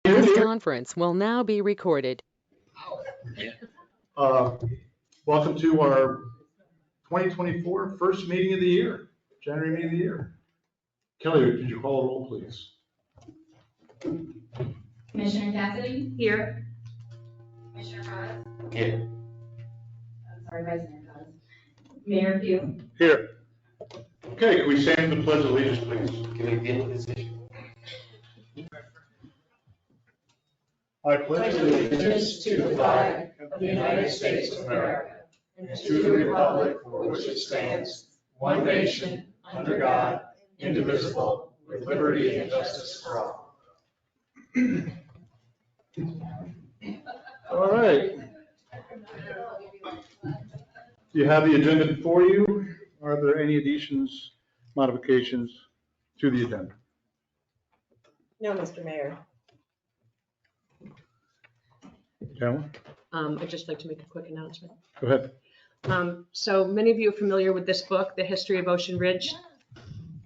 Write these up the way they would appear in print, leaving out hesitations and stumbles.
This conference will now be recorded. Welcome to our 2024 first meeting of the year, January meeting of the year. Kelly, could you call a roll, please? Commissioner Cassidy? Here. Commissioner Cos? Here. I'm sorry, Vice Mayor Cos. Mayor Pugh? Here. Okay, can we stand for the pledge of allegiance, please? Can we deal with this issue? I pledge allegiance to the flag of the United States of America and to the republic for which it stands, one nation, under God, indivisible, with liberty and justice for all. All right. You have the agenda before you. Are there any additions, modifications to the agenda? No, Mr. Mayor. Pamela, I'd just like to make a quick announcement. go ahead. So many of you are familiar with this book, The History of Ocean Ridge.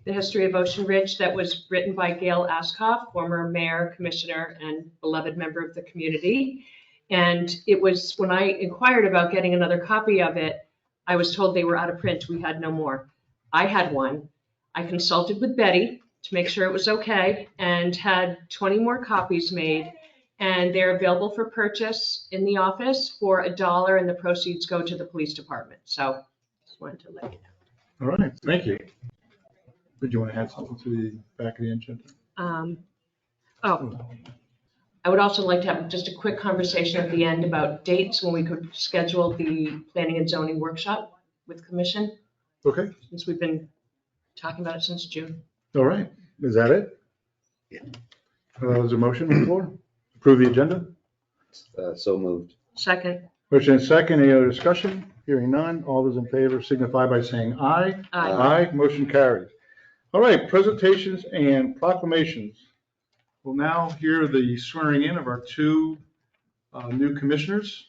The History of Ocean Ridge, that was written by Gail Askoff, former mayor, commissioner, and beloved member of the community. And it was, when I inquired about getting another copy of it, I was told they were out of print. We had no more. I had one. I consulted with Betty to make sure it was okay and had 20 more copies made. And they're available for purchase in the office for $1, and the proceeds go to the police department. So just wanted to let you know. All right, thank you. Did you want to add something to the back of the agenda? I would also like to have just a quick conversation at the end about dates when we could schedule the planning and zoning workshop with commission, Okay, since we've been talking about it since June. all right. Is that it? Yeah. There's a motion on the floor. Approve the agenda. So moved. Second. Motion and second. Any other discussion? Hearing none. All those in favor signify by saying aye. Aye. Aye. Motion carries. All right, presentations and proclamations. We'll now hear the swearing in of our two new commissioners,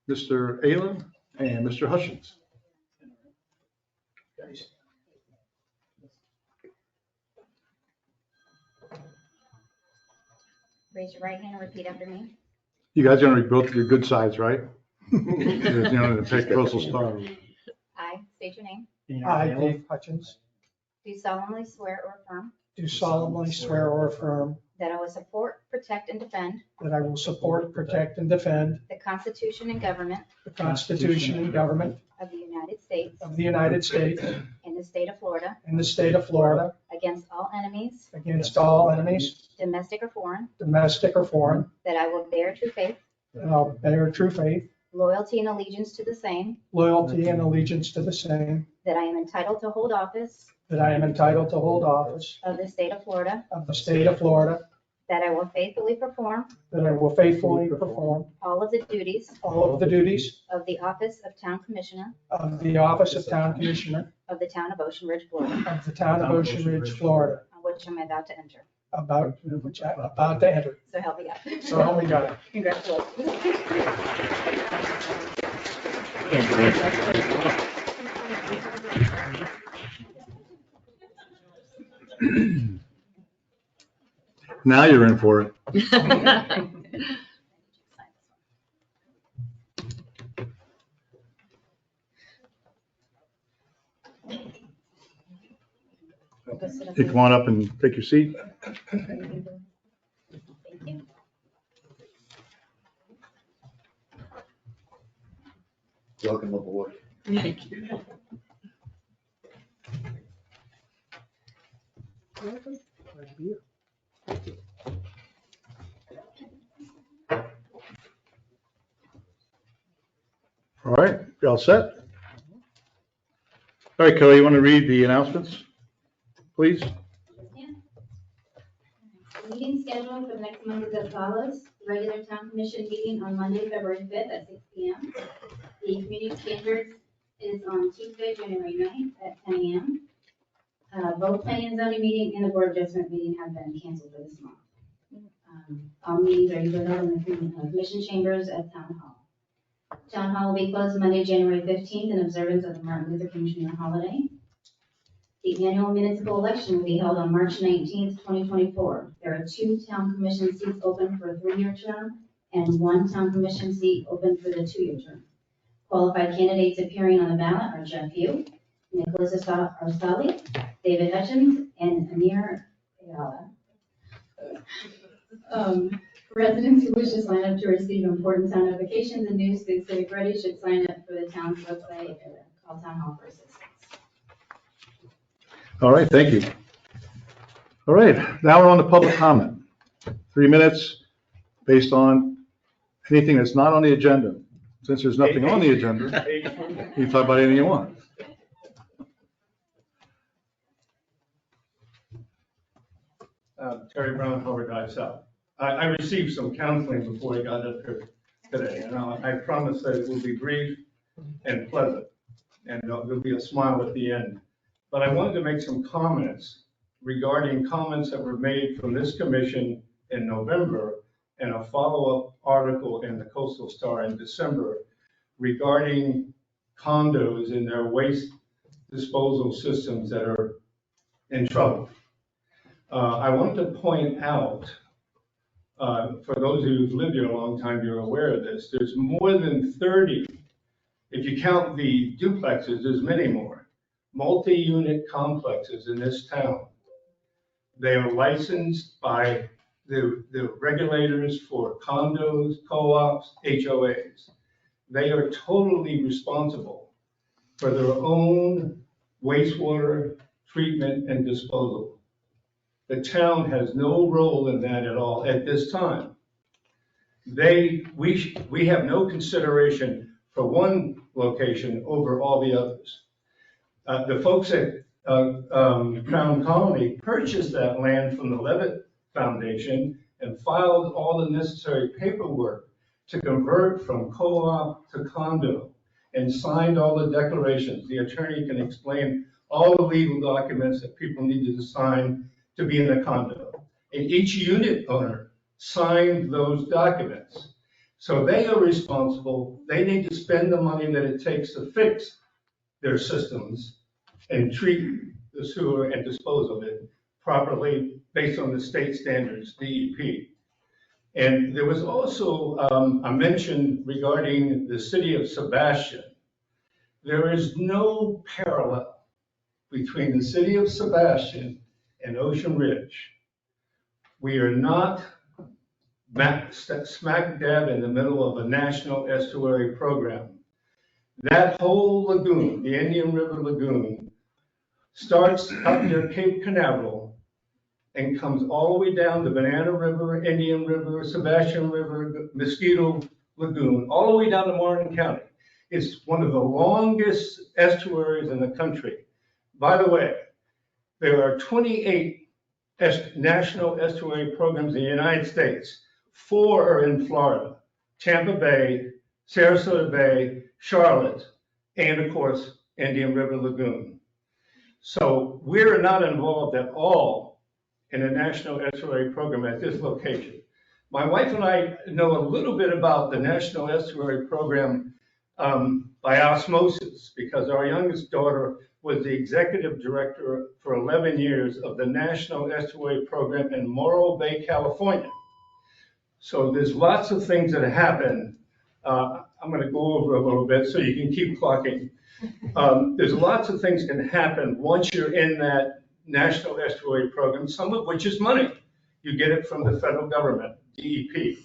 Mr. Aylan and Mr. Hutchins. Raise your right hand and repeat after me. You guys gonna be both your good sides, right? You know, to take Russell's star. I state your name. I, Dave Hutchins, Do solemnly swear or affirm do solemnly swear or affirm that I will support, protect, and defend that I will support, protect, and defend the Constitution and government the Constitution and government of the United States of the United States and the state of Florida and the state of Florida against all enemies, against all enemies, domestic or foreign, domestic or foreign, that I will bear true faith, and I'll bear true faith, loyalty, and allegiance to the same, loyalty, and allegiance to the same, that I am entitled to hold office that I am entitled to hold office of the state of Florida, of the state of Florida, that I will faithfully perform that I will faithfully perform all of the duties all of the duties of the office of Town Commissioner of the office of Town Commissioner of the Town of Ocean Ridge, Florida, of the Town of Ocean Ridge, Florida, on which I'm about to enter. which I'm about to enter. So help me God. So help me God. Congratulations. Now you're in for it. You come on up and take your seat. Thank you. Welcome aboard. Thank you. All right, you all set? All right, Kelly, you want to read the announcements, please? The meeting schedule for the next month is as follows. Regular town commission meeting on Monday, February 5th at 6 p.m. The community standards is on Tuesday, January 9th at 10 a.m. Both planning and zoning meeting and the board of adjustment meeting have been canceled for this month. All meetings are usually held in the commission chambers at Town Hall. Town Hall will be closed Monday, January 15th in observance of the Martin Luther King Jr. holiday. The annual municipal election will be held on March 19th, 2024. There are 2 town commission seats open for a 3-year term and 1 town commission seat open for the 2-year term. Qualified candidates appearing on the ballot are Jeff Hugh, Nicholas Arsali, David Hutchins, and Amir Ayala. Residents who wish to sign up to receive important town notifications and news through Civic Ready should sign up for the town's website or call town hall for assistance. All right, thank you. All right, now we're on to public comment. 3 minutes based on anything that's not on the agenda. Since there's nothing on the agenda, you can talk about anything you want. Terry Brown, Howard Drive South. I received some counseling before I got up here today, and I promise that it will be brief and pleasant, and there'll be a smile at the end. But I wanted to make some comments regarding comments that were made from this commission in November and a follow-up article in the Coastal Star in December regarding condos and their waste disposal systems that are in trouble. I want to point out, for those who've lived here a long time, you're aware of this, there's more than 30, if you count the duplexes, there's many more, multi-unit complexes in this town. They are licensed by the regulators for condos, co-ops, HOAs. They are totally responsible for their own wastewater treatment and disposal. The town has no role in that at all at this time. We have no consideration for one location over all the others. The folks at Crown Colony purchased that land from the Levitt Foundation and filed all the necessary paperwork to convert from co-op to condo and signed all the declarations. The attorney can explain all the legal documents that people needed to sign to be in a condo. And each unit owner signed those documents. So they are responsible. They need to spend the money that it takes to fix their systems and treat the sewer and dispose of it properly based on the state standards, DEP. And there was also a mention regarding the city of Sebastian. There is no parallel between the city of Sebastian and Ocean Ridge. We are not smack dab in the middle of a national estuary program. That whole lagoon, the Indian River Lagoon, starts up near Cape Canaveral and comes all the way down the Banana River, Indian River, Sebastian River, Mosquito Lagoon, all the way down to Martin County. It's one of the longest estuaries in the country. By the way, there are 28 national estuary programs in the United States. 4 are in Florida: Tampa Bay, Sarasota Bay, Charlotte, and of course, Indian River Lagoon. So we're not involved at all in a national estuary program at this location. My wife and I know a little bit about the National Estuary Program by osmosis, because our youngest daughter was the executive director for 11 years of the National Estuary Program in Morro Bay, California. So there's lots of things that happen. I'm going to go over a little bit so you can keep clocking. There's lots of things can happen once you're in that National Estuary Program, some of which is money. You get it from the federal government, DEP.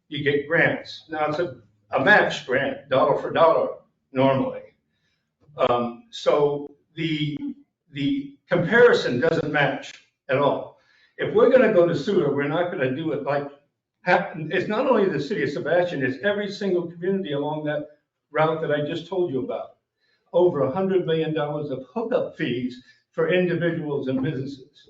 You get grants. Now it's a match grant, dollar for dollar, normally. So the comparison doesn't match at all. If we're going to go to sewer, we're not going to do it like, it's not only the city of Sebastian, it's every single community along that route that I just told you about. Over $100 million of hookup fees for individuals and businesses.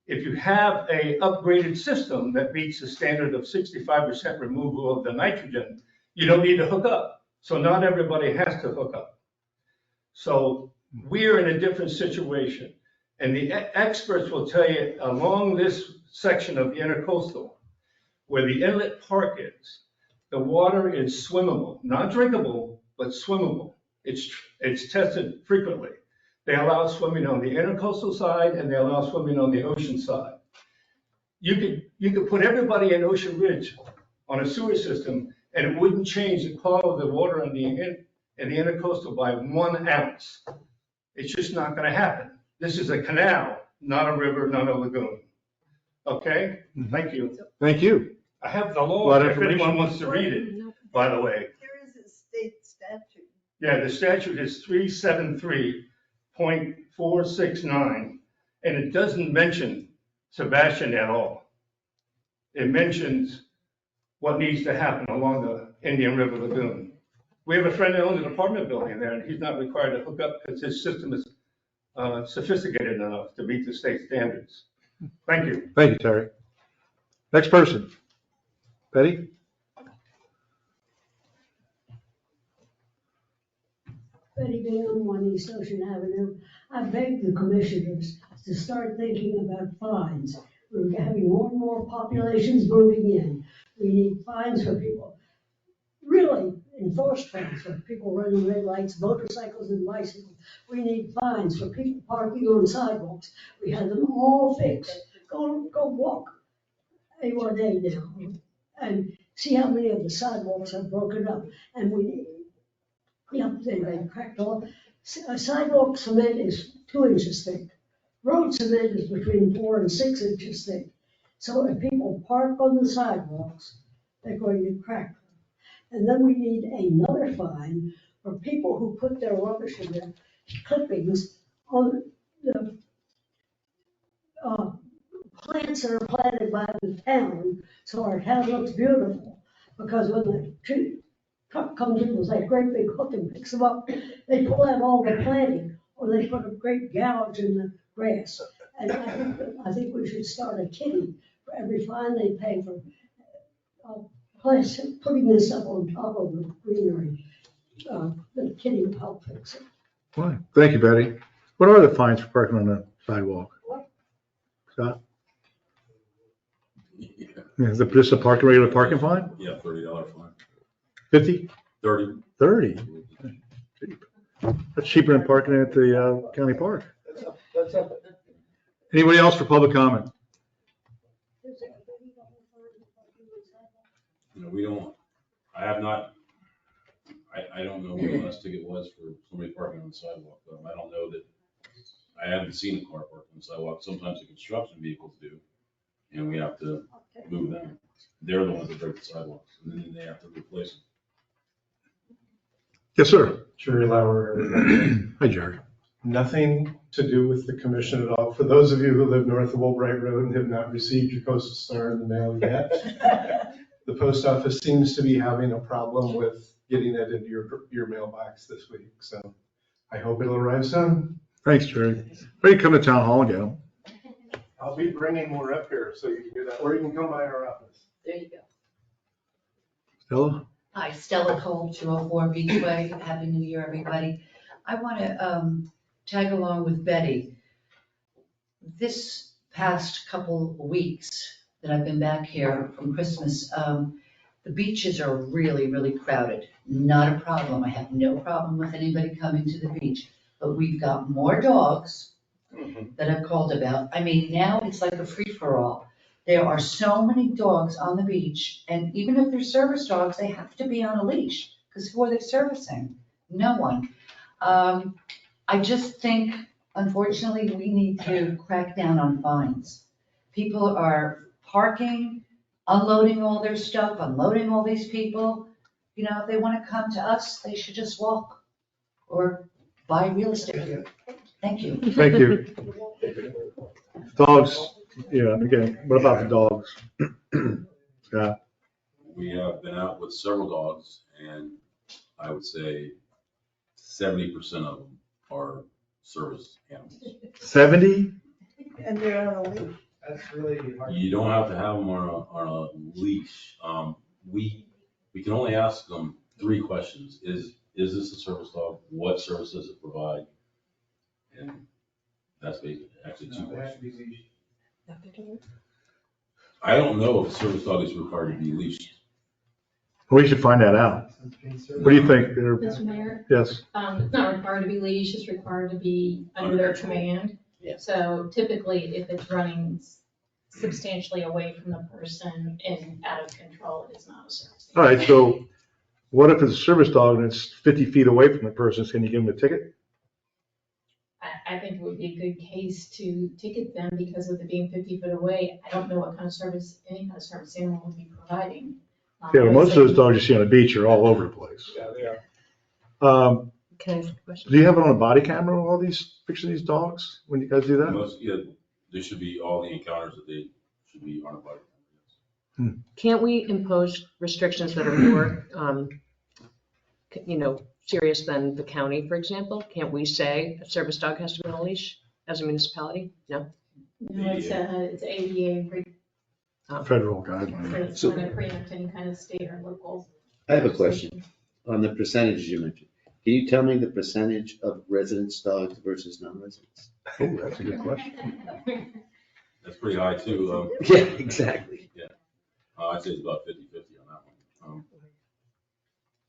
If you have a upgraded system that meets the standard of 65% removal of the nitrogen, you don't need to hook up. So not everybody has to hook up. So we're in a different situation. And the experts will tell you along this section of the intercoastal, where the inlet park is, the water is swimmable, not drinkable, but swimmable. It's tested frequently. They allow swimming on the intercoastal side and they allow swimming on the ocean side. You could put everybody in Ocean Ridge on a sewer system and it wouldn't change the quality of the water in the intercoastal by 1 ounce. It's just not gonna happen. This is a canal, not a river, not a lagoon. Okay? Thank you. Thank you. I have the A law, lot of if anyone information. wants to read it, by the way. There is a state statute. Yeah, the statute is 373.469, and it doesn't mention Sebastian at all. It mentions what needs to happen along the Indian River Lagoon. We have a friend that owns an apartment building there, and he's not required to hook up because his system is sophisticated enough to meet the state standards. Thank you. Thank you, Terry. Next person. Betty? Betty Bingham, 1 East Ocean Avenue. I beg the commissioners to start thinking about fines. We're having more and more populations moving in. We need fines for people, really enforced fines for people running red lights, motorcycles and bicycles. We need fines for people parking on sidewalks. We have them all fixed. Go walk A1A now and see how many of the sidewalks are broken up. And they cracked off. A sidewalk cement is 2 inches thick. Road cement is between 4 and 6 inches thick. So if people park on the sidewalks, they're going to crack them. And then we need another fine for people who put their rubbish in their clippings on the plants that are planted by the town, so our town looks beautiful. Because when the truck comes in with that great big hook and picks them up, they pull out all the planting, or they put a great gouge in the grass. And I think we should start a kitty for every fine they pay for putting this up on top of the greenery. The kitty will help fix it. Fine. Thank you, Betty. What are the fines for parking on the sidewalk? Scott? Is it just a regular parking fine? Yeah, $30 fine. 50? 30. 30? That's cheaper than parking at the county park. That's up. Anybody else for public comment? We don't, I have not, I don't know what the last ticket was for somebody parking on the sidewalk, but I don't know that, I haven't seen a car parked on the sidewalk. Sometimes the construction vehicles do, and we have to move them. They're the ones that break the sidewalks, and then they have to replace them. Yes, sir. Jerry Lauer. Hi, Jerry. Nothing to do with the commission at all. For those of you who live north of Albright Road and have not received your Coastal Star in the mail yet, the post office seems to be having a problem with getting it into your mailbox this week. So I hope it'll arrive soon. Thanks, Jerry. Or you come to town hall and get them. I'll be bringing more up here so you can do that, or you can come by our office. There you go. Stella? Hi, Stella Cole, 204 Beachway. Happy New Year, everybody. I want to tag along with Betty. This past couple of weeks that I've been back here from Christmas, the beaches are really, really crowded. Not a problem. I have no problem with anybody coming to the beach. But we've got more dogs that I've called about. I mean, now it's like a free-for-all. There are so many dogs on the beach, and even if they're service dogs, they have to be on a leash, because who are they servicing? No one. I just think, unfortunately, we need to crack down on fines. People are parking, unloading all their stuff, unloading all these people. You know, if they want to come to us, they should just walk or buy real estate here. Thank you. Thank you. Dogs, yeah, again, what about the dogs? Scott? We have been out with several dogs, and I would say 70% of them are service animals. 70? And they're on a leash. That's really hard. You don't have to have them on a leash. We can only ask them 3 questions. Is this a service dog? What service does it provide? And that's basically actually 2 questions. I don't know if a service dog is required to be leashed. We should find that out. What do you think? Mr. Mayor, Yes. it's not required to be leash, it's required to be under their command. Yeah. So typically, if it's running substantially away from the person and out of control, it is not a service. All right, so what if it's a service dog and it's 50 feet away from the person? Can you give them a ticket? I think it would be a good case to ticket them because with it being 50 foot away, I don't know what kind of service, any kind of service anyone would be providing. Yeah, but most of those dogs you see on the beach are all over the place. Yeah, they are. Can I ask a question? Do you have it on a body camera, all these pictures of these dogs, when you guys do that? Most, yeah, there should be all the encounters that they should be on a body. Can't we impose restrictions that are more, serious than the county, for example? Can't we say a service dog has to be on a leash as a municipality? No? No, it's ADA, Federal guidelines. it's going to preempt any kind of state or local. I have a question on the percentages you mentioned. Can you tell me the percentage of residence dogs versus non-residents? Oh, that's a good question. That's pretty high too. Yeah, exactly. I'd say it's about 50-50 on that one.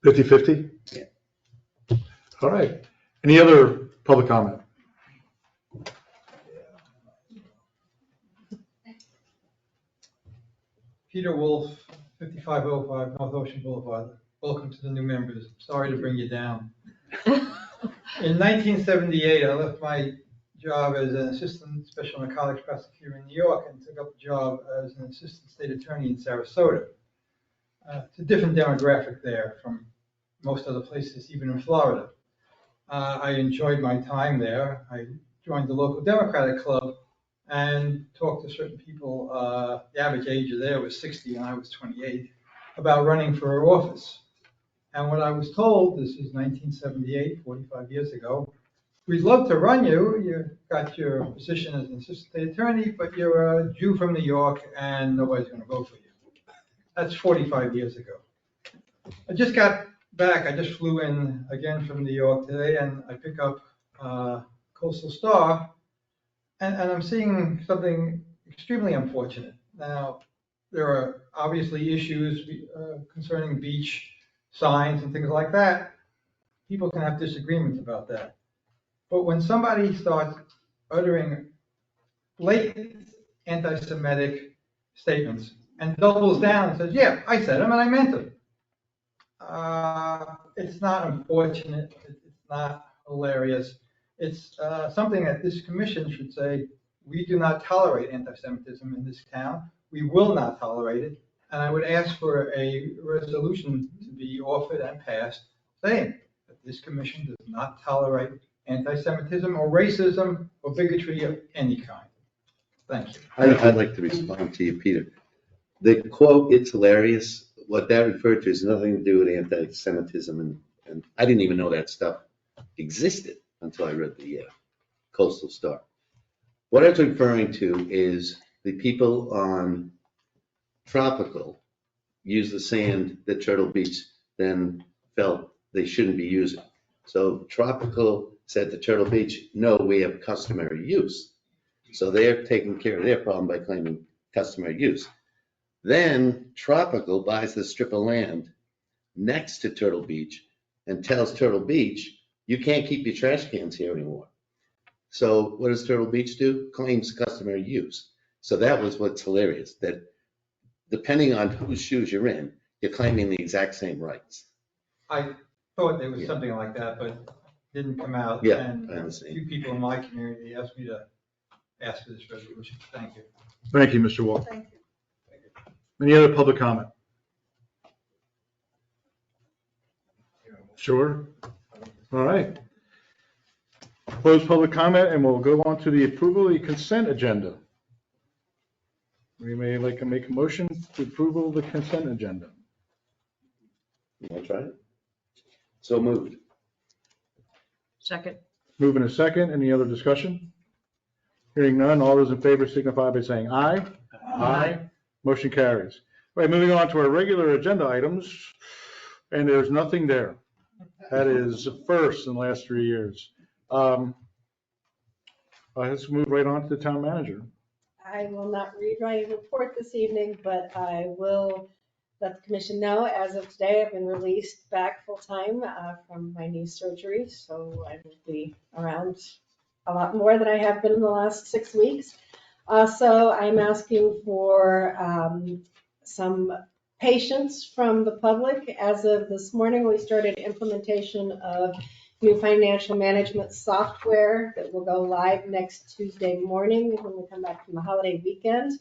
50-50? Yeah. All right. Any other public comment? Peter Wolf, 5505 North Ocean Boulevard. Welcome to the new members. Sorry to bring you down. In 1978, I left my job as an assistant special narcotics prosecutor in New York and took up a job as an assistant state attorney in Sarasota. It's a different demographic there from most other places, even in Florida. I enjoyed my time there. I joined the local Democratic Club and talked to certain people. The average age of there was 60 and I was 28, about running for office. And what I was told, this is 1978, 45 years ago, we'd love to run you. You got your position as an assistant state attorney, but you're a Jew from New York and nobody's going to vote for you. That's 45 years ago. I just got back. I just flew in again from New York today, and I pick up Coastal Star, and I'm seeing something extremely unfortunate. Now, there are obviously issues concerning beach signs and things like that. People can have disagreements about that. But when somebody starts uttering blatant anti-Semitic statements and doubles down and says, yeah, I said them and I meant them, it's not unfortunate. It's not hilarious. It's something that this commission should say, we do not tolerate anti-Semitism in this town. We will not tolerate it. And I would ask for a resolution to be offered and passed saying that this commission does not tolerate anti-Semitism or racism or bigotry of any kind. Thank you. I'd like to respond to you, Peter. The quote, "It's hilarious," what that referred to has nothing to do with anti-Semitism, and I didn't even know that stuff existed until I read the Coastal Star. What I was referring to is the people on Tropical use the sand that Turtle Beach then felt they shouldn't be using. So Tropical said to Turtle Beach, no, we have customary use. So they're taking care of their problem by claiming customary use. Then Tropical buys the strip of land next to Turtle Beach and tells Turtle Beach, you can't keep your trash cans here anymore. So what does Turtle Beach do? Claims customary use. So that was what's hilarious, that depending on whose shoes you're in, you're claiming the exact same rights. I thought there was something like that, but didn't come out. Yeah, And I a understand. few people in my community asked me to ask for this resolution. Thank you. Thank you, Mr. Wolf. Thank you. Any other public comment? Sure. All right. Close public comment, and we'll go on to the approval of the consent agenda. We may like to make a motion to approval of the consent agenda. You want to try it? So moved. Second. Moving a second. Any other discussion? Hearing none. All those in favor signify by saying aye. Aye. Motion carries. All right, moving on to our regular agenda items, and there's nothing there. That is the first in the last 3 years. Let's move right on to the town manager. I will not read my report this evening, but I will let the commission know, as of today, I've been released back full-time from my knee surgery, so I will be around a lot more than I have been in the last 6 weeks. Also, I'm asking for some patience from the public. As of this morning, we started implementation of new financial management software that will go live next Tuesday morning when we come back from the holiday weekend.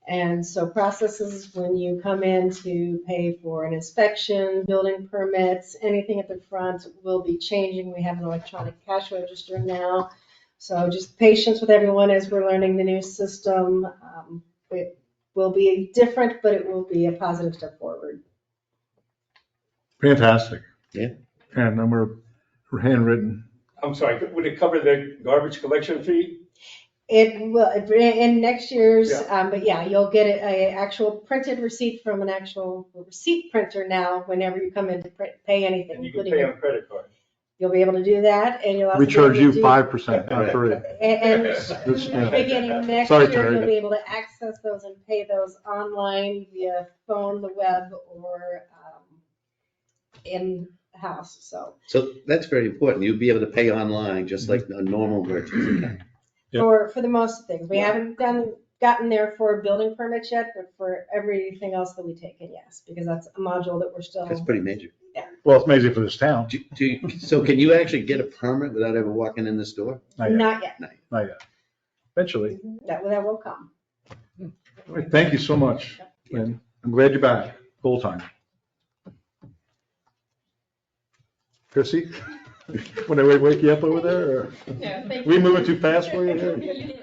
And so processes when you come in to pay for an inspection, building permits, anything at the front will be changing. We have an electronic cash register now. So just patience with everyone as we're learning the new system. It will be different, but it will be a positive step forward. Fantastic. Yeah. And we're handwritten. I'm sorry, would it cover the garbage collection fee? It will, in next year's, Yeah. but yeah, you'll get a actual printed receipt from an actual receipt printer now whenever you come in to pay anything. And you can including pay on credit card. You'll be able to do that, and you'll also We be able charge to you do- 5%, not 3. And yeah. beginning next Sorry, year, Terry. you'll be able to access those and pay those online via phone, the web, or in-house, so. So that's very important. You'll be able to pay online just like a normal merchant account. Yep. For the most things. We haven't gotten there for building permits yet, but for everything else that we take in, yes, because that's a module that we're still. That's pretty major. Well, it's amazing for this town. So can you actually get a permit without ever walking in the store? Not yet. Not yet. Eventually. That will come. All right, thank you so much. And I'm glad you're back full time. Chrissy, when I wake you up over there, or Yeah, thank we you. moving too fast for you here? You did.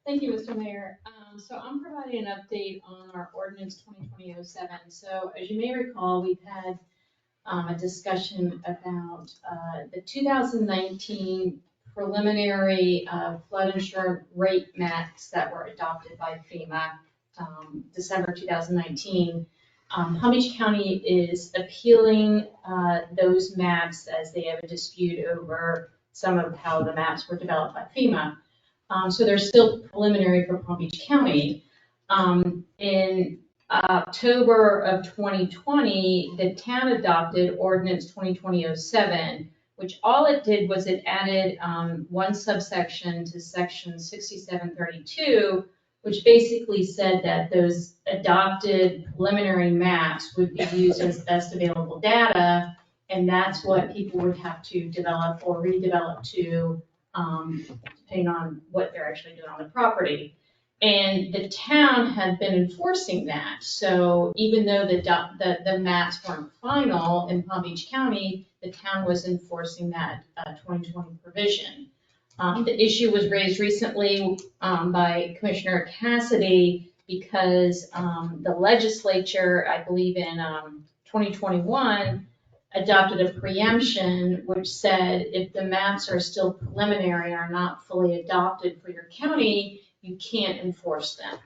Thank you, Mr. Mayor. So I'm providing an update on our ordinance 2020-07. So as you may recall, we've had a discussion about the 2019 preliminary flood insurance rate maps that were adopted by FEMA December 2019. Palm Beach County is appealing those maps as they have a dispute over some of how the maps were developed by FEMA. So they're still preliminary for Palm Beach County. In October of 2020, the town adopted ordinance 2020-07, which all it did was it added one subsection to section 6732, which basically said that those adopted preliminary maps would be used as best available data, and that's what people would have to develop or redevelop to, depending on what they're actually doing on the property. And the town had been enforcing that. So even though the maps weren't final in Palm Beach County, the town was enforcing that 2020 provision. The issue was raised recently by Commissioner Cassidy because the legislature, I believe in 2021, adopted a preemption which said if the maps are still preliminary, are not fully adopted for your county, you can't enforce them.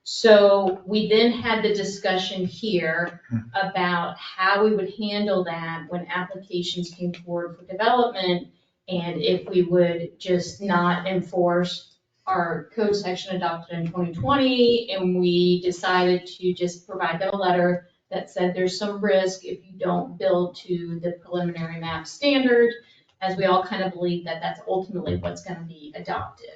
So we then had the discussion here about how we would handle that when applications came forward for development, and if we would just not enforce our code section adopted in 2020, and we decided to just provide them a letter that said there's some risk if you don't build to the preliminary map standard, as we all kind of believe that that's ultimately what's going to be adopted.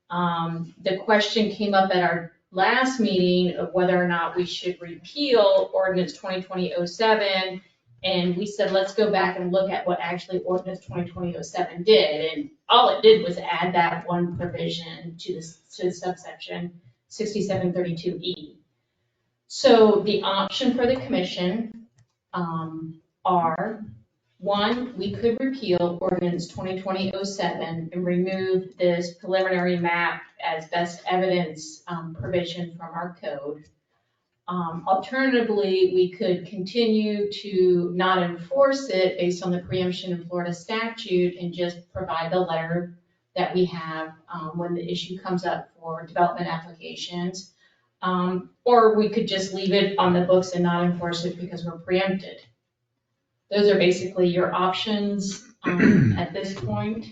The question came up at our last meeting of whether or not we should repeal ordinance 2020-07, and we said, let's go back and look at what actually ordinance 2020-07 did, and all it did was add that one provision to the subsection 6732E. So the option for the commission are, one, we could repeal ordinance 2020-07 and remove this preliminary map as best evidence provision from our code. Alternatively, we could continue to not enforce it based on the preemption in Florida statute and just provide the letter that we have when the issue comes up for development applications. Or we could just leave it on the books and not enforce it because we're preempted. Those are basically your options at this point.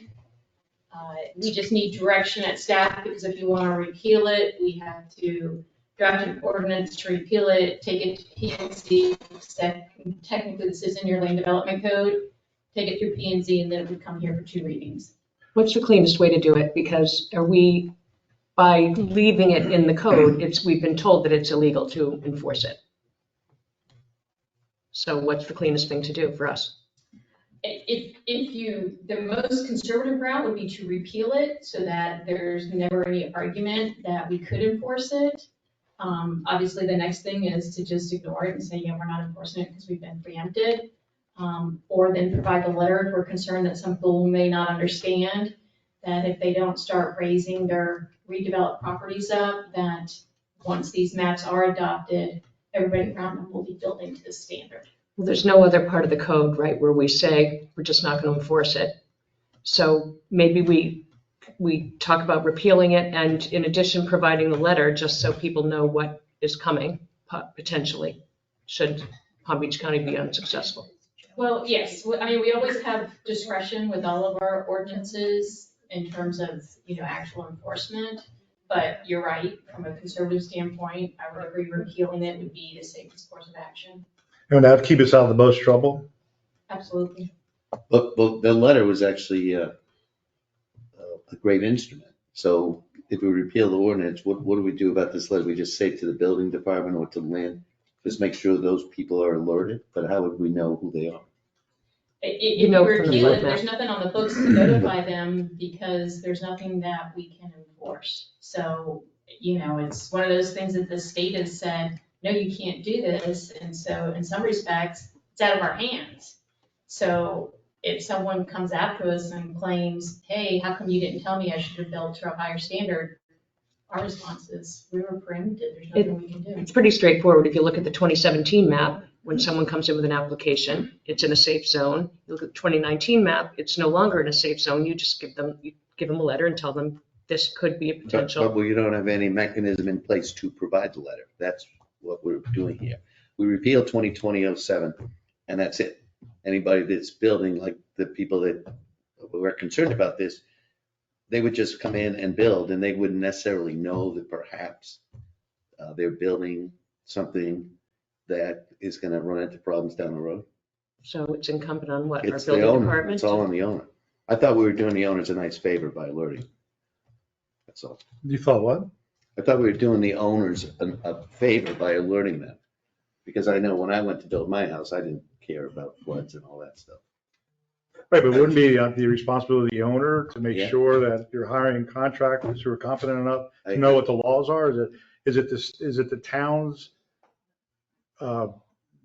We just need direction at staff because if you want to repeal it, we have to draft an ordinance to repeal it, take it to P&Z. Technically, this is in your land development code. Take it through P&Z, and then it would come here for 2 readings. What's the cleanest way to do it? Because by leaving it in the code, we've been told that it's illegal to enforce it. So what's the cleanest thing to do for us? The most conservative route would be to repeal it so that there's never any argument that we could enforce it. Obviously, the next thing is to just ignore it and say, yeah, we're not enforcing it because we've been preempted. Or then provide the letter if we're concerned that some people may not understand that if they don't start raising their redeveloped properties up, that once these maps are adopted, everybody around them will be building to the standard. Well, there's no other part of the code, right, where we say we're just not going to enforce it. So maybe we talk about repealing it and in addition, providing the letter just so people know what is coming potentially, should Palm Beach County be unsuccessful. Well, yes, I mean, we always have discretion with all of our ordinances in terms of, actual enforcement. But you're right, from a conservative standpoint, I would agree repealing it would be the safest course of action. And that would keep us out of the most trouble. Absolutely. But the letter was actually a great instrument. So if we repeal the ordinance, what do we do about this letter? We just say to the building department or to land, just make sure those people are alerted, but how would we know who they are? If you repeal it, there's nothing on the books to notify them because there's nothing that we can enforce. So, it's one of those things that the state has said, no, you can't do this. And so in some respects, it's out of our hands. So if someone comes after us and claims, hey, how come you didn't tell me I should have built to a higher standard? Our response is, we were preempted, there's nothing we can do. It's pretty straightforward. If you look at the 2017 map, when someone comes in with an application, it's in a safe zone. You look at the 2019 map, it's no longer in a safe zone. You just give them a letter and tell them this could be a potential. But we don't have any mechanism in place to provide the letter. That's what we're doing here. We repeal 2020-07 and that's it. Anybody that's building, like the people that were concerned about this, they would just come in and build and they wouldn't necessarily know that perhaps they're building something that is going to run into problems down the road. So it's incumbent on what? It's our the building owner. department? It's all on the owner. I thought we were doing the owners a nice favor by alerting. That's all. You thought what? I thought we were doing the owners a favor by alerting them. Because I know when I went to build my house, I didn't care about floods and all that stuff. Right, but wouldn't be the responsibility of the owner to make Yeah. sure that you're hiring contractors who are competent enough to know what the laws are? Is it the town's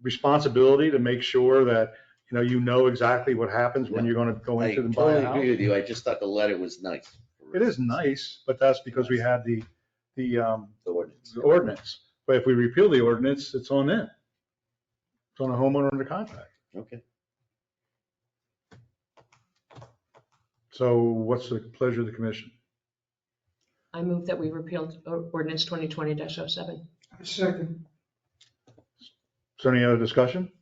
responsibility to make sure that, you know exactly what happens when you're going to go into and buy a totally house? agree with you. I just thought the letter was nice. It is nice, but that's because we had the ordinance. ordinance. But if we repeal the ordinance, it's on them. It's on a homeowner under contract. Okay. So what's the pleasure of the commission? I move that we repeal ordinance 2020-07. Second. Is there any other discussion?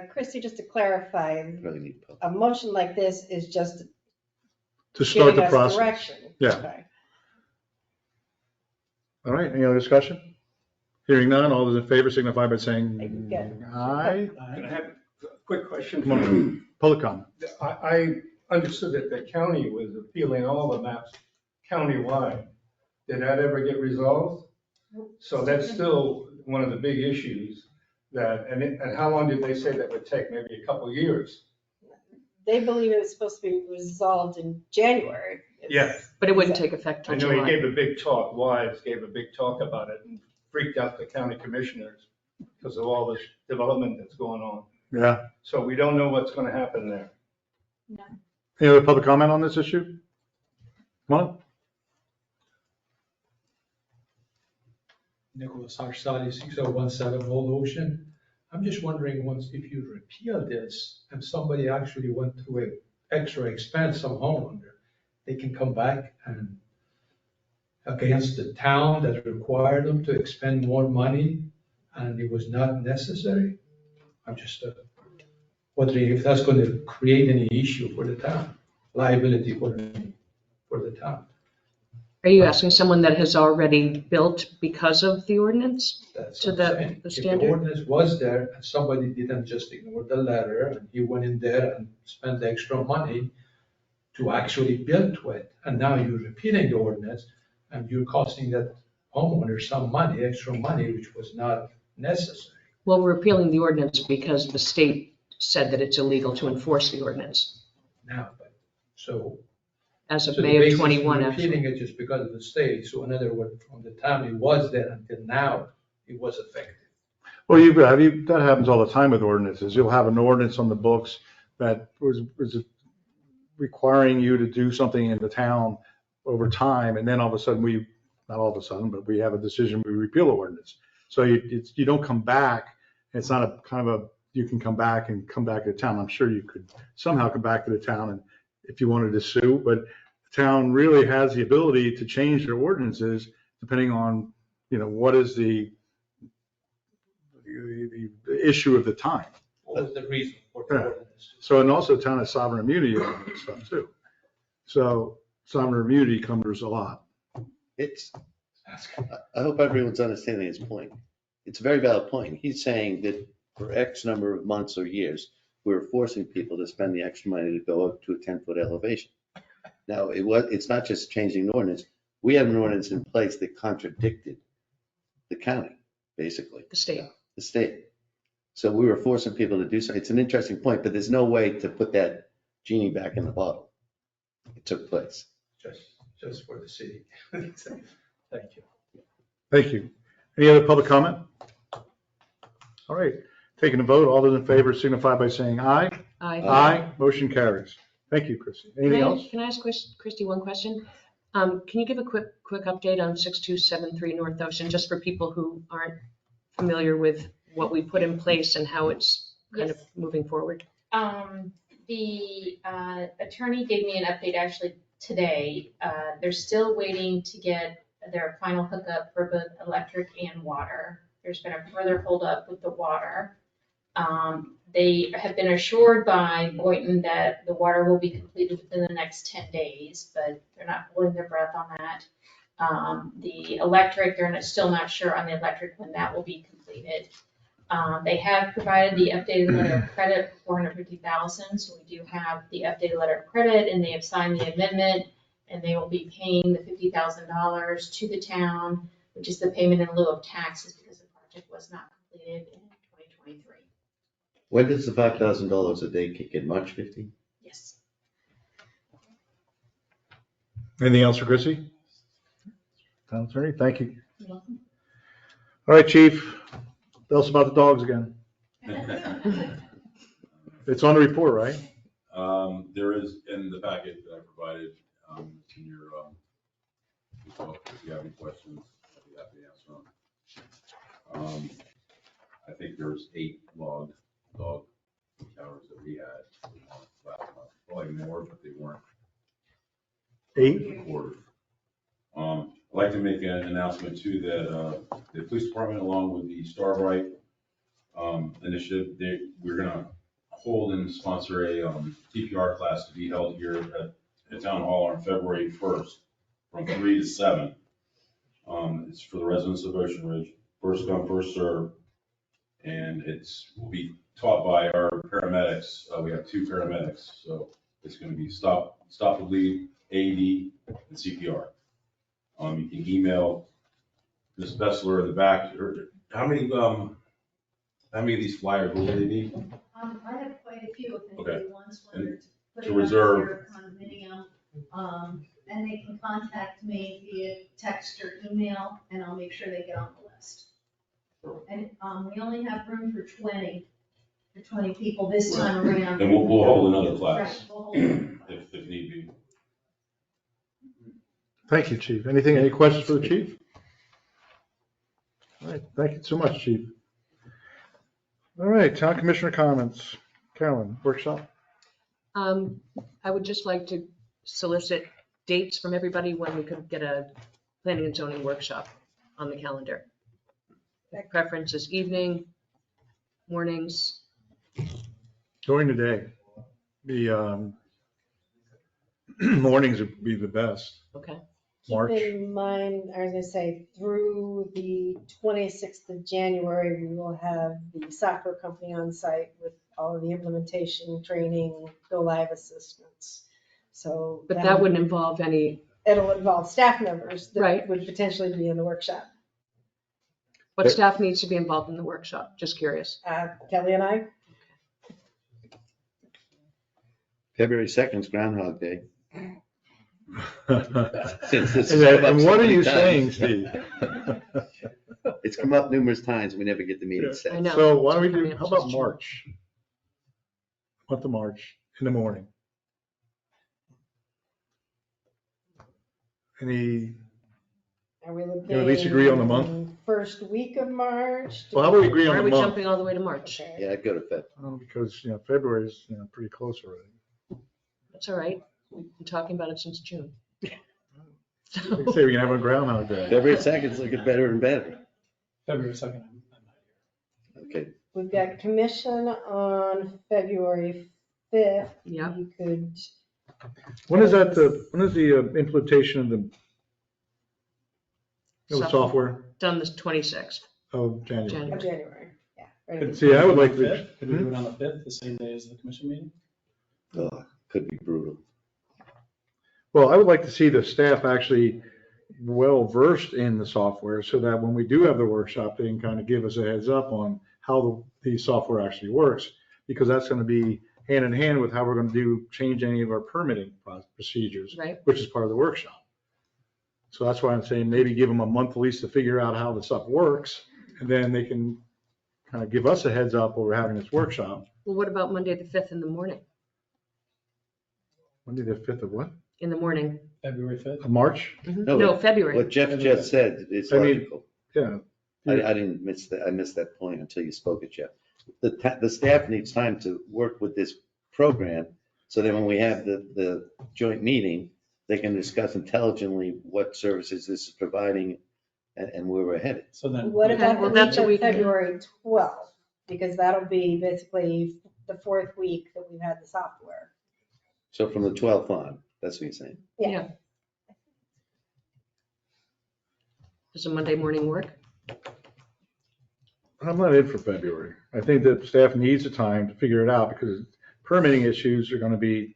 Christie, just to clarify, Really need public. a motion like this is just To start giving the us process. direction. Yeah. Okay. All right, any other discussion? Hearing none, all those in favor signify by saying Good. aye. Can I have a quick question? Come on, public comment. I understood that the county was appealing all the maps countywide. Did that ever get resolved? So that's still one of the big issues and how long did they say that would take? Maybe a couple of years? They believe it was supposed to be resolved in January. Yes. But it wouldn't take effect I until know he July. gave a big talk, Wise gave a big talk about it and freaked out the county commissioners because of all this development that's going on. Yeah. So we don't know what's going to happen there. Any other public comment on this issue? Come on. Nicholas Arstadi, 6017 Old Ocean. I'm just wondering, if you repeal this and somebody actually went through an extra expense, some homeowner, they can come back and against the town that required them to expend more money and it was not necessary? I'm just wondering if that's going to create any issue for the town, liability for the town. Are you asking someone that has already built because of the ordinance? That's To what I'm the- saying. the If the standard? ordinance was there and somebody didn't just ignore the letter and he went in there and spent the extra money to actually build to it, and now you're repeating the ordinance and you're costing that homeowner some money, extra money, which was not necessary. Well, we're repealing the ordinance because the state said that it's illegal to enforce the ordinance Now, but, so. as of so the May of basis 21, for actually. repealing it just because of the state, so in other words, from the time it was there until now, it was effective. Well, that happens all the time with ordinances. You'll have an ordinance on the books that was requiring you to do something in the town over time, and then all of a sudden not all of a sudden, but we have a decision, we repeal the ordinance. So you don't come back. It's not a kind of you can come back to the town. I'm sure you could somehow come back to the town and if you wanted to sue, but the town really has the ability to change their ordinances depending on, what is the issue of the time. What was the reason for the ordinance? So, and also town has sovereign immunity over this stuff too. So sovereign immunity covers a lot. I hope everyone's understanding his point. It's a very valid point. He's saying that for X number of months or years, we're forcing people to spend the extra money to go up to a 10-foot elevation. Now, it's not just changing the ordinance. We have an ordinance in place that contradicted the county, basically. The state. So we were forcing people to do so. It's an interesting point, but there's no way to put that genie back in the bottle. It took place. Just for the city. Thank you. Thank you. Any other public comment? All right, taking a vote. All those in favor signify by saying aye. Aye. Aye. Motion carries. Thank you, Chrissy. Anything else? Can I ask Christy one question? Can you give a quick update on 6273 North Ocean, just for people who aren't familiar with what we put in place and how it's kind of moving forward? The attorney gave me an update actually today. They're still waiting to get their final hookup for both electric and water. There's been a further holdup with the water. They have been assured by Boynton that the water will be completed within the next 10 days, but they're not holding their breath on that. The electric, they're still not sure on the electric when that will be completed. They have provided the updated letter of credit for $450,000, so we do have the updated letter of credit, and they have signed the amendment, and they will be paying the $50,000 to the town, which is the payment in lieu of taxes because the project was not completed in 2023. When does the $5,000 a day kick in? March 15th? Yes. Anything else for Chrissy? Town attorney, thank you. You're welcome. All right, chief, tell us about the dogs again. It's on the report, right? There is in the packet that I provided, in your, book, if you have any questions, I'd be happy to answer them. I think there's 8 logged dog encounters that we had last month, probably more, but they weren't 8? recorded. I'd like to make an announcement too that the police department, along with the Starbright initiative, we're gonna hold and sponsor a TPR class to be held here at Town Hall on February 1st from 3 to 7. It's for the residents of Ocean Ridge, first come, first serve, and will be taught by our paramedics. We have 2 paramedics, so it's going to be stop the bleed, AED, and CPR. You can email Ms. Bessler in the back. How many of these flyers will they be? I have quite a few, if Okay. anybody wants one, or to put To it on reserve. their condominium. And they can contact me via text or email, and I'll make sure they get on the list. And, we only have room for 20 people this time around. And we'll hold another class Right, we'll hold another class. if need be. Thank you, chief. Any questions for the chief? All right, thank you so much, chief. All right, town commissioner comments. Carolyn, workshop? I would just like to solicit dates from everybody when we could get a planning and zoning workshop on the calendar. Preference is evening, mornings. During the day. The mornings would be the best. Okay. March? Keep in mind, I was gonna say, through the 26th of January, we will have the software company on site with all of the implementation, training, go live assistance. So. But that wouldn't involve any, It'll involve staff members that Right. would potentially be in the workshop. what staff needs to be involved in the workshop? Just curious. Kelly and I, February 2nd is Groundhog Day. Since this has come up And so what are many you times. saying, Steve? It's come up numerous times, and we never get the meeting set. I know. So why don't we Coming do, up how just about June. March? Month of March, in the morning. Any, are we looking? Can we at least agree on the month? First week of March? well, how about we agree Why on are the we month? jumping all the way to March? Okay. Yeah, I'd go to Feb. Because, February is, pretty close already. That's all right. We've been talking about it since June. They say we can have a Groundhog Day. February 2nd is looking better and better. February 2nd. Okay, We've got commission on February 5th. Yeah. You could, When is the implementation of the software Done this 26th. of January? of January, yeah. right. And see, I would like to, Could we do it on the 5th, the same day as the commission meeting? oh, could be brutal. well, I would like to see the staff actually well-versed in the software so that when we do have the workshop, they can kind of give us a heads up on how the software actually works, because that's going to be hand in hand with how we're going to change any of our permitting procedures, Right. which is part of the workshop. So that's why I'm saying maybe give them a month at least to figure out how the stuff works, and then they can kind of give us a heads up while we're having this workshop. Well, what about Monday the 5th in the morning? Monday the 5th of what? In the morning? February 5th? Of March? No, No, but February. What Jeff just said is I mean- logical. Yeah. I didn't miss that, I missed that point until you spoke it, Jeff. The staff needs time to work with this program, so that when we have the joint meeting, they can discuss intelligently what services this is providing and where we're headed. So then. What about Well, the that's week a of week. February 12th? Because that'll be basically the fourth week that we've had the software. So from the 12th on, that's what you're saying. Yeah. Does a Monday morning work? I'm not in for February. I think that staff needs the time to figure it out, because permitting issues are going to be,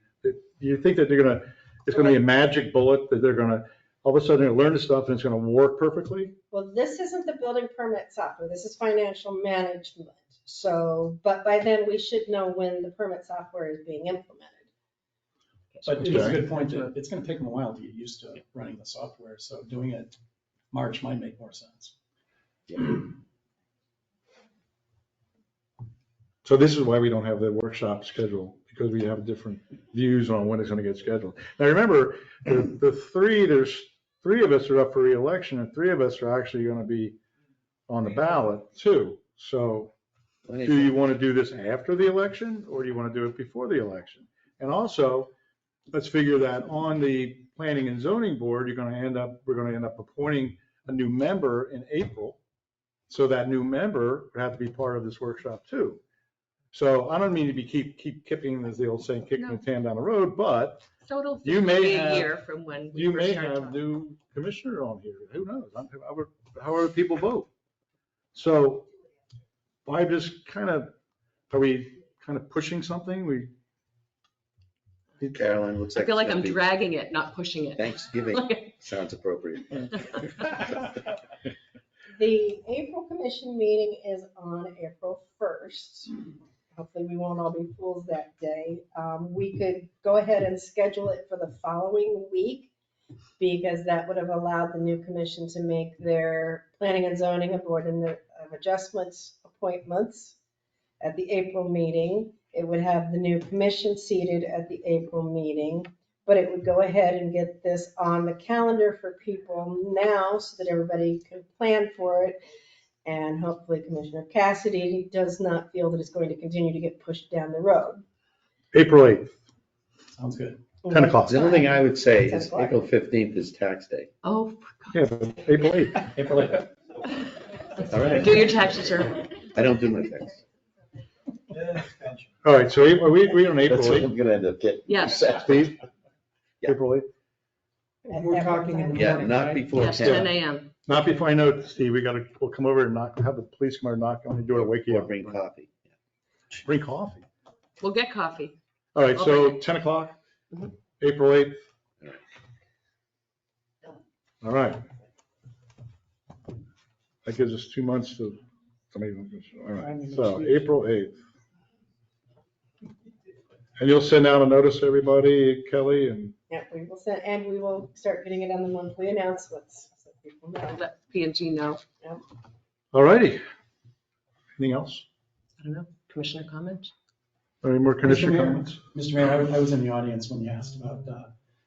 you think that it's going to be a magic bullet that they're going to, all of a sudden they're going to learn the stuff and it's going to work perfectly? Well, this isn't the building permit software. This is financial management. So, but by then we should know when the permit software is being implemented. But it's a good point that it's going to take them a while to get used to running the software, so doing it March might make more sense. So this is why we don't have the workshop scheduled, because we have different views on when it's going to get scheduled. Now, remember, there's three of us are up for reelection, and three of us are actually going to be on the ballot too. So do you want to do this after the election, or do you want to do it before the election? And also, let's figure that on the planning and zoning board, we're going to end up appointing a new member in April. So that new member would have to be part of this workshop too. So I don't mean to be keep kicking, as the old saying, kicking the can down the road, but So it'll you may be a have- year from when we you first may started have talking. new commissioner on here. Who knows? However people vote. So are we kind of pushing something? Caroline looks I like. feel like it's I'm gonna be dragging it, not pushing it. Thanksgiving sounds appropriate. The April commission meeting is on April 1st. Hopefully we won't all be fools that day. We could go ahead and schedule it for the following week, because that would have allowed the new commission to make their planning and zoning and board of adjustments appointments at the April meeting. It would have the new commission seated at the April meeting, but it would go ahead and get this on the calendar for people now so that everybody can plan for it. And hopefully Commissioner Cassidy does not feel that it's going to continue to get pushed down the road. April 8th, Sounds good. 10 o'clock. The only thing I would say 10 is o'clock. April 15th is tax day. Oh, Yeah, but April 8th. April 8th. All right. do your taxes early. I don't do my tax. All right, so are we agreed on April That's what 8th? I'm gonna end up getting. Yes. Steve? Yeah. April 8th? We're talking in the Yeah, morning, not right? before Yes, 10. 10 a.m. Not before I know, Steve, we'll come over and have the police come over and knock on the door, wake you Or up. bring coffee. Bring coffee. We'll get coffee. All right, I'll so bring 10 o'clock, Mhm. April 8th. All right. That gives us 2 months to, all right, so April 8th. And you'll send out a notice to everybody, Kelly, and, Yeah, we will send, and we will start getting it on the monthly announcements, so people know. Let P&G know. all righty. Anything else? I don't know. Commissioner comments? Any more commissioner Mr. Mayor. comments? Mr. Mayor, I was in the audience when you asked about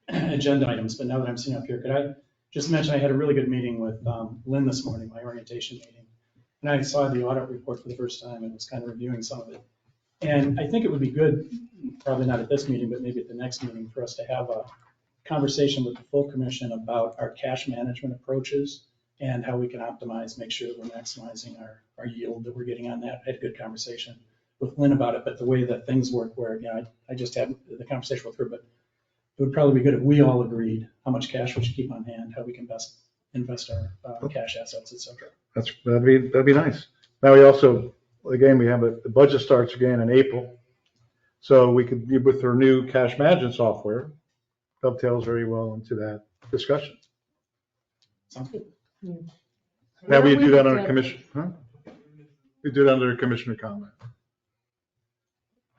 agenda items, but now that I'm sitting up here, could I just mention I had a really good meeting with Lynn this morning, my orientation meeting. And I saw the audit report for the first time and was kind of reviewing some of it. And I think it would be good, probably not at this meeting, but maybe at the next meeting, for us to have a conversation with the full commission about our cash management approaches and how we can optimize, make sure that we're maximizing our yield that we're getting on that. I had a good conversation with Lynn about it, but the way that things work where, you know, I just had the conversation with her, but it would probably be good if we all agreed how much cash we should keep on hand, how we can best invest our cash assets, et cetera. That'd be nice. Now we also, again, we have the budget starts again in April. So we could, with our new cash management software, dovetails very well into that discussion. Sounds good. Now we do that Yeah. under commission, huh? We do that under a commissioner comment.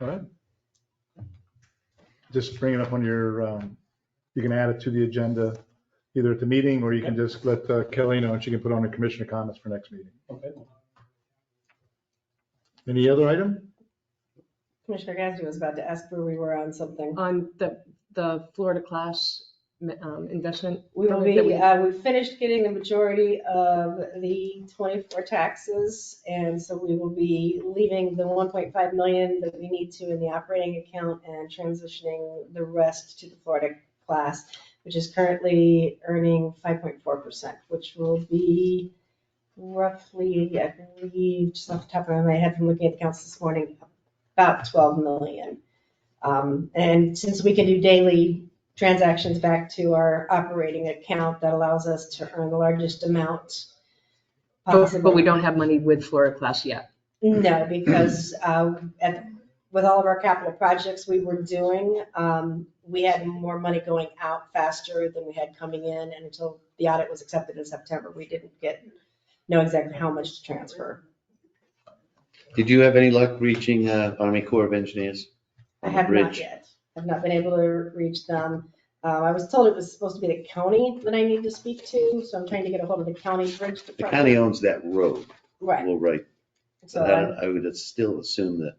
All right. Just bring it up on your, you can add it to the agenda, either at the meeting, or you can just let Kelly know and she can put on the commissioner comments for next meeting. Okay. Any other item? Commissioner Gasky was about to ask where we were on something. On the Florida class investment? We will be, that we finished getting the majority of the 24 taxes, and so we will be leaving the 1.5 million that we need to in the operating account and transitioning the rest to the Florida class, which is currently earning 5.4%, which will be roughly, I believe, just off the top of my head from looking at the accounts this morning, about 12 million. And since we can do daily transactions back to our operating account, that allows us to earn the largest amount possible. But we don't have money with Florida class yet. No, because with all of our capital projects we were doing, we had more money going out faster than we had coming in, and until the audit was accepted in September, we didn't know exactly how much to transfer. Did you have any luck reaching Army Corps of Engineers? I on the have not bridge? yet. I've not been able to reach them. I was told it was supposed to be the county that I need to speak to, so I'm trying to get a hold of the county bridge The department. county owns that road. Right. Well, right. So But I would still assume that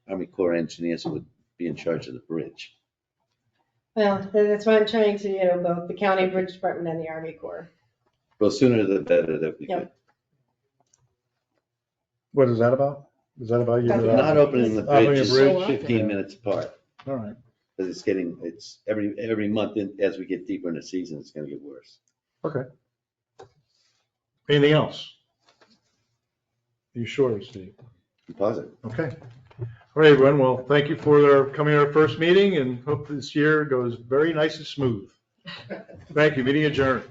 Army Corps Engineers would be in charge of the bridge. Well, that's why I'm trying to, both the county bridge department and the Army Corps. Well, sooner the better, that'd be Yep. good. What is that about? Is that about you? Not opening the Opening bridge a is bridge? 15 minutes apart. All right. Because it's every month, as we get deeper in the season, it's gonna get worse. Okay. Anything else? You sure, Steve? I'm positive. Okay. All right, everyone. Well, thank you for coming to our first meeting, and hope this year goes very nice and smooth. Thank you. Meeting adjourned.